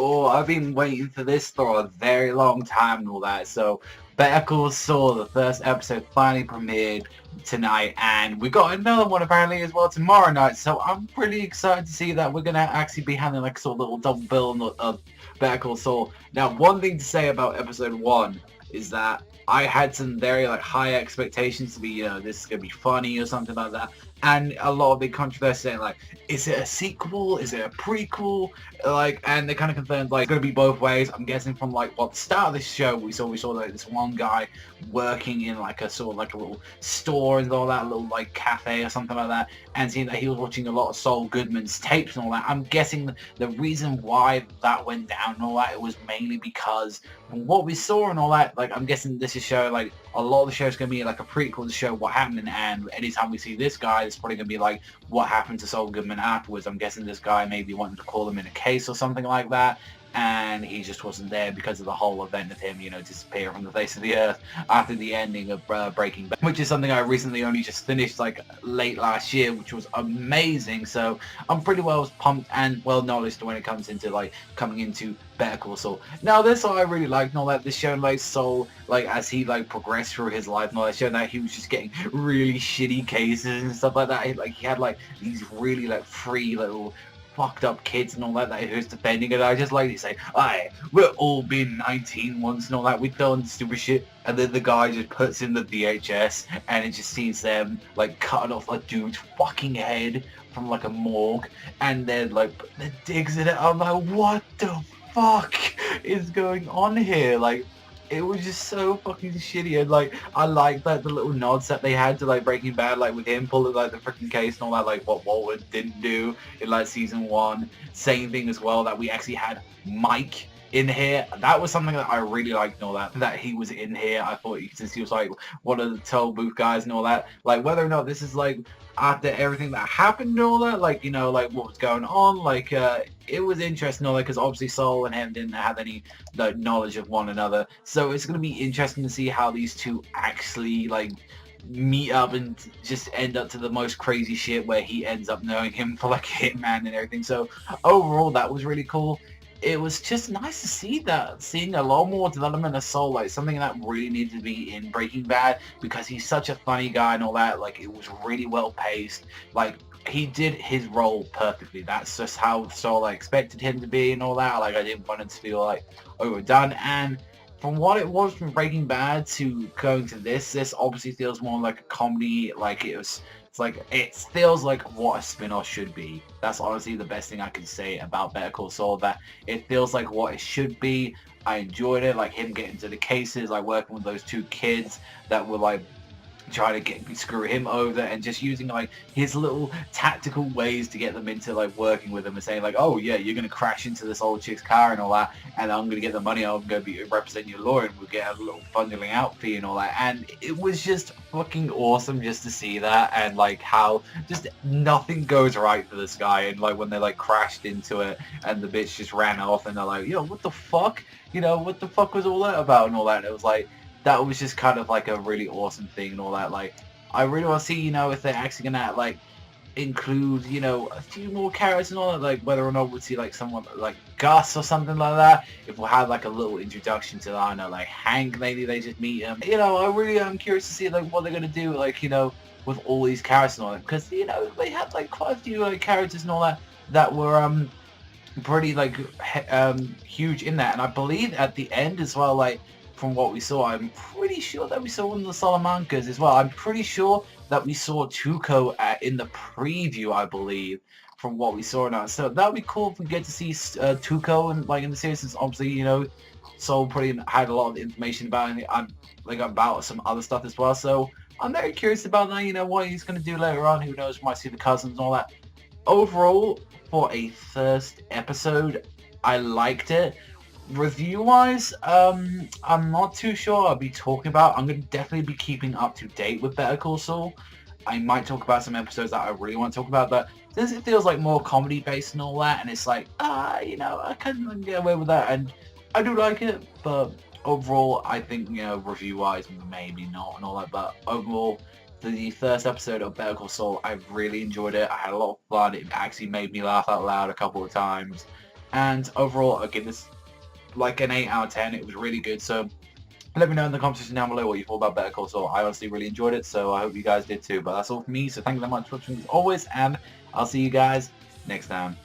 Oh, I've been waiting for this for a very long time and all that. So, Better Call Saul, the first episode finally premiered tonight, and we got another one apparently as well tomorrow night. So I'm pretty excited to see that we're gonna actually be having like a sort of little double bill of Better Call Saul. Now, one thing to say about episode one is that I had some very like high expectations to be, this is gonna be funny or something like that. And a lot of big controversy saying like, is it a sequel? Is it a prequel? Like, and they kind of confirmed like it's gonna be both ways. I'm guessing from like what the start of this show we saw like this one guy working in like a sort of like a little store and all that, little like cafe or something like that, and seeing that he was watching a lot of Saul Goodman's tapes and all that. I'm guessing the reason why that went down and all that, it was mainly because from what we saw and all that, like I'm guessing this is showing like a lot of the show is going to be like a prequel to show what happened, and anytime we see this guy, it's probably going to be like what happened to Saul Goodman afterwards. I'm guessing this guy maybe wanted to call him in a case or something like that, and he just wasn't there because of the whole event of him, disappearing from the face of the earth after the ending of Breaking Bad, which is something I recently only just finished like late last year, which was amazing. So I'm pretty well pumped and well knowledged when it comes into like coming into Better Call Saul. Now, this what I really liked and all that. This showed like Saul, like as he like progressed through his life and all that, showed that he was just getting really shitty cases and stuff like that. He had like these really like free little fucked up kids and all that he was defending it. I just like to say, aye, we're all been 19 once and all that, we've done stupid shit, and then the guy just puts in the VHS and it just sees them like cutting off a dude's fucking head from like a morgue, and then like the digs in it. I'm like, what the fuck is going on here? Like, it was just so fucking shitty, and like I like that the little nods that they had to like Breaking Bad, like with him pulling like the freaking case and all that, like what Walter didn't do in like season one. Same thing as well that we actually had Mike in here. That was something that I really liked and all that he was in here. I thought since he was like one of the toll booth guys and all that, like whether or not this is like after everything that happened and all that, like like what was going on, like it was interesting all that, because obviously Saul and him didn't have any like knowledge of one another, so it's going to be interesting to see how these two actually like meet up and just end up to the most crazy shit where he ends up knowing him for like a hitman and everything. So overall that was really cool. It was just nice to seeing a lot more development of Saul, like something that really needed to be in Breaking Bad, because he's such a funny guy and all that. Like, it was really well paced. Like, he did his role perfectly. That's just how Saul I expected him to be and all that. Like, I didn't want it to feel like overdone. And from what it was from Breaking Bad to going to this obviously feels more like a comedy. Like, it feels like what a spin-off should be. That's honestly the best thing I can say about Better Call Saul, that it feels like what it should be. I enjoyed it, like him getting to the cases, like working with those two kids that were like trying to screw him over, and just using like his little tactical ways to get them into like working with him and saying like, oh yeah, you're gonna crash into this old chick's car and all that, and I'm gonna get the money, I'm gonna represent your lawyer, and we'll get a little bundling out fee and all that. And it was just fucking awesome just to see that, and like how just nothing goes right for this guy, and like when they like crashed into it and the bitch just ran off, and they're like, yo, what the fuck, what the fuck was all that about and all that. And it was like, that was just kind of like a really awesome thing and all that. Like, I really want to see, if they're actually gonna like include, a few more characters and all that, like whether or not we'll see like someone like Gus or something like that. If we'll have like a little introduction to, I don't know, like Hank, maybe they just meet him. I really am curious to see like what they're gonna do, like, with all these characters and all that, because they had like quite a few like characters and all that were pretty like huge in that. And I believe at the end as well, like from what we saw, I'm pretty sure that we saw one of the Salamancas as well. I'm pretty sure that we saw Tuco in the preview, I believe, from what we saw now. So that would be cool if we get to see Tuco and like in the series, since obviously, Saul probably had a lot of information about it, about some other stuff as well. So I'm very curious about that, what he's going to do later on. Who knows, might see the cousins and all that. Overall, for a first episode, I liked it. Review-wise, I'm not too sure I'll be talking about. I'm going to definitely be keeping up to date with Better Call Saul. I might talk about some episodes that I really want to talk about, but since it feels like more comedy-based and all that, and it's like, I can get away with that, and I do like it, but overall, I think, review-wise, maybe not and all that, but overall, the first episode of Better Call Saul, I really enjoyed it. I had a lot of fun. It actually made me laugh out loud a couple of times. And overall, I give this like an 8 out of 10. It was really good. So let me know in the comments section down below what you thought about Better Call Saul. I honestly really enjoyed it, so I hope you guys did too. But that's all from me. So thank you very much for watching as always, and I'll see you guys next time.